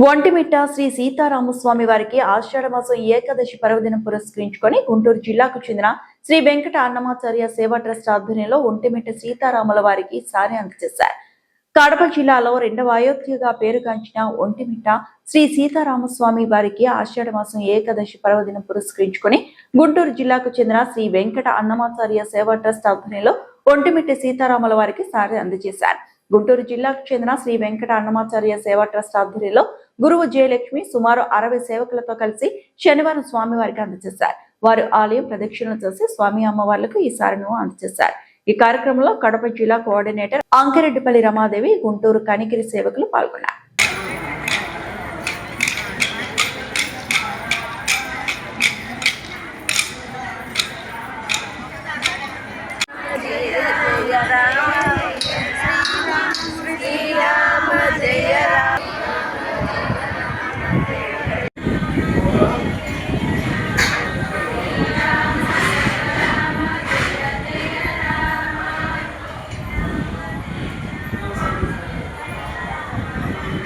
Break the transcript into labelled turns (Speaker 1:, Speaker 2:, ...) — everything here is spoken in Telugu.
Speaker 1: ఒంటిమిట్ట శ్రీ సీతారామస్వామి వారికి ఆషాఢమాసం ఏకాదశి పర్వదినం పురస్కరించుకొని గుంటూరు జిల్లాకు చెందిన శ్రీ వెంకట అన్నమాచార్య సేవా ట్రస్ట్ ఆధ్వర్యంలో ఒంటిమిట్ట సీతారాముల వారికి సారి అందజేశారు. కడప జిల్లాలో రెండవ అయోధ్యగా పేరుగాంచిన ఒంటిమిట్ట శ్రీ సీతారామస్వామి వారికి ఆషాఢమాసం ఏకాదశి పర్వదినం పురస్కరించుకొని గుంటూరు జిల్లాకు చెందిన శ్రీ వెంకట అన్నమాచార్య సేవా ట్రస్ట్ ఆధ్వర్యంలో ఒంటిమిట్ట సీతారాముల వారికి సారి అందజేశారు. గుంటూరు జిల్లాకు చెందిన శ్రీ వెంకట అన్నమాచార్య సేవా ట్రస్ట్ ఆధ్వర్యంలో గురువు జయలక్ష్మి సుమారు 60 సేవకులతో కలిసి శనివారం స్వామివారికి అందజేశారు. వారు ఆలయం ప్రదక్షిణలు చేసి స్వామి అమ్మవార్లకు ఈ సారిను అందజేశారు. ఈ కార్యక్రమంలో కడప జిల్లా కోఆర్డినేటర్ అంకిరెడ్డిపల్లి రమాదేవి, గుంటూరు కనిగిరి సేవకులు పాల్గొన్నారు.